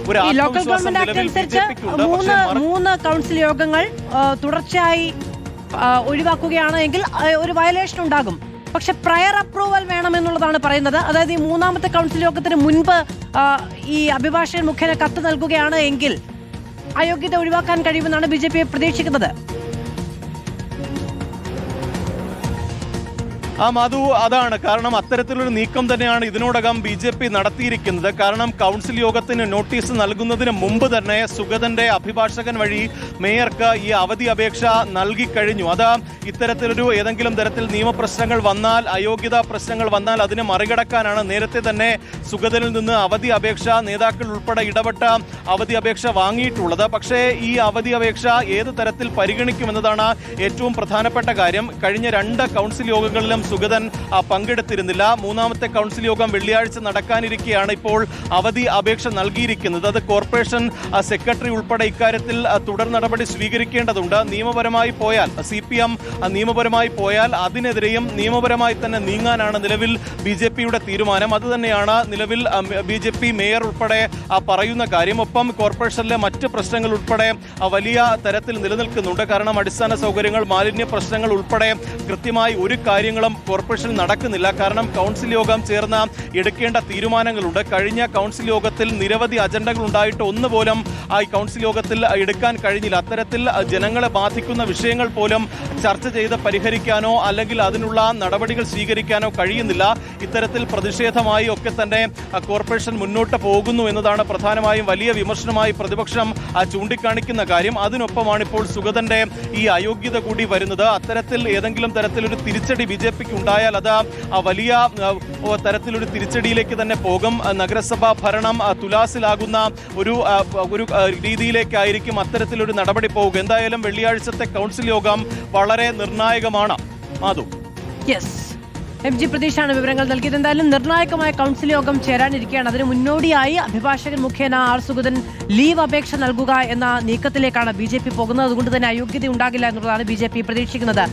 ഒരു local government act അനുസരിച്ച് മൂന്ന് കൗൺസിൽ യോഗങ്ങൾ തുടർച്ചയായി ഒഴിവാക്കുകയാണ് എങ്കിൽ ഒരു വയലേഷൻ ഉണ്ടാകും. പക്ഷെ പ്രയർ അപ്രൂവൽ വേണമെന്നുള്ളതാണ് പറയുന്നത്. അതായത് ഈ മൂന്നാമത്തെ കൗൺസിൽ യോഗത്തിന് മുൻപ് ഈ അഭിഭാഷകൻ മുഖേന കത്ത് നൽകുകയാണ് എങ്കിൽ അയോഗ്യത ഒഴിവാക്കാൻ കഴിയുമെന്നാണ് BJP പ്രതീക്ഷിക്കുന്നത്. മാധു, അതാണ് കാരണം. അത്തരത്തിലൊരു നീക്കം തന്നെയാണ് ഇതിനോടകം BJP നടത്തിയിരിക്കുന്നത്. കാരണം കൗൺസിൽ യോഗത്തിന് നോട്ടീസ് നൽകുന്നതിന് മുമ്പ് തന്നെ സുഗതന്റെ അഭിഭാഷകൻ വഴി മേയർക്ക് ഈ അവധി അപേക്ഷ നൽകിക്കഴിഞ്ഞു. അത് ഇത്തരത്തിലൊരു ഏതെങ്കിലും തരത്തിൽ നിയമപ്രശ്നങ്ങൾ വന്നാൽ, അയോഗ്യതാ പ്രശ്നങ്ങൾ വന്നാൽ അതിനെ മറികടക്കാനാണ് നേരത്തെ തന്നെ സുഗതനിൽ നിന്ന് അവധി അപേക്ഷ നേതാക്കൾ ഉൾപ്പെടെ ഇടപെട്ട അവധി അപേക്ഷ വാങ്ങിയിട്ടുള്ളത്. പക്ഷേ ഈ അവധി അപേക്ഷ ഏത് തരത്തിൽ പരിഗണിക്കുമെന്നതാണ് ഏറ്റവും പ്രധാനപ്പെട്ട കാര്യം. കഴിഞ്ഞ 2 കൗൺസിൽ യോഗങ്ങളിലും സുഗതൻ പങ്കെടുത്തിരുന്നില്ല. മൂന്നാമത്തെ കൗൺസിൽ യോഗം വെള്ളിയാഴ്ച നടക്കാനിരിക്കെയാണ് ഇപ്പോൾ അവധി അപേക്ഷ നൽകിയിരിക്കുന്നത്. അത് കോർപ്പറേഷൻ സെക്രട്ടറി ഉൾപ്പെടെ ഇക്കാര്യത്തിൽ തുടർ നടപടി സ്വീകരിക്കേണ്ടതുണ്ട്. നിയമപരമായി പോയാൽ CPM നിയമപരമായി പോയാൽ അതിനെതിരെയും നിയമപരമായി തന്നെ നീങ്ങാനാണ് നിലവിൽ BJPയുടെ തീരുമാനം. അതുതന്നെയാണ് നിലവിൽ BJP മേയർ ഉൾപ്പെടെ പറയുന്ന കാര്യം. ഒപ്പം കോർപ്പറേഷനിലെ മറ്റ് പ്രശ്നങ്ങൾ ഉൾപ്പെടെ വലിയ തരത്തിൽ നിലനിൽക്കുന്നുണ്ട്. കാരണം അടിസ്ഥാന സൗകര്യങ്ങൾ, മാലിന്യ പ്രശ്നങ്ങൾ ഉൾപ്പെടെ കൃത്യമായി ഒരു കാര്യങ്ങളും കോർപ്പറേഷൻ നടക്കുന്നില്ല. കാരണം കൗൺസിൽ യോഗം ചേർന്ന് എടുക്കേണ്ട തീരുമാനങ്ങളുണ്ട്. കഴിഞ്ഞ കൗൺസിൽ യോഗത്തിൽ നിരവധി അജണ്ടകൾ ഉണ്ടായിട്ട് ഒന്നുപോലും ഈ കൗൺസിൽ യോഗത്തിൽ എടുക്കാൻ കഴിഞ്ഞില്ല. അത്തരത്തിൽ ജനങ്ങളെ ബാധിക്കുന്ന വിഷയങ്ങൾ പോലും ചർച്ച ചെയ്ത് പരിഹരിക്കാനോ അല്ലെങ്കിൽ അതിനുള്ള നടപടികൾ സ്വീകരിക്കാനോ കഴിയുന്നില്ല. ഇത്തരത്തിൽ പ്രതിഷേധമായി ഒക്കെ തന്നെ കോർപ്പറേഷൻ മുന്നോട്ട് പോകുന്നു എന്നതാണ് പ്രധാനമായും വലിയ വിമർശനമായി പ്രതിപക്ഷം ചൂണ്ടിക്കാണിക്കുന്ന കാര്യം. അതിനൊപ്പമാണ് ഇപ്പോൾ സുഗതന്റെ ഈ അയോഗ്യത കൂടി വരുന്നത്. അത്തരത്തിൽ ഏതെങ്കിലും തരത്തിലൊരു തിരിച്ചടി BJPക്ക് ഉണ്ടായാൽ അത് വലിയ തരത്തിലൊരു തിരിച്ചടിയിലേക്ക് തന്നെ പോകും. നഗരസഭാ ഭരണം തുലാസിലാകുന്ന ഒരു രീതിയിലേക്കായിരിക്കും അത്തരത്തിലൊരു നടപടി പോവുക. എന്തായാലും വെള്ളിയാഴ്ചത്തെ കൗൺസിൽ യോഗം വളരെ നിർണായകമാണ്. മാധു. MG പ്രതീഷാണ് വിവരങ്ങൾ നൽകിയത്. എന്തായാലും നിർണായകമായ കൗൺസിൽ യോഗം ചേരാനിരിക്കുകയാണ്. അതിന് മുന്നോടിയായി അഭിഭാഷകൻ മുഖേന സുഗതൻ ലീവ് അപേക്ഷ നൽകുക എന്ന നീക്കത്തിലേക്കാണ് BJP പോകുന്നത്. അതുകൊണ്ട് തന്നെ അയോഗ്യത ഉണ്ടാകില്ല എന്നുള്ളതാണ് BJP പ്രതീക്ഷിക്കുന്നത്.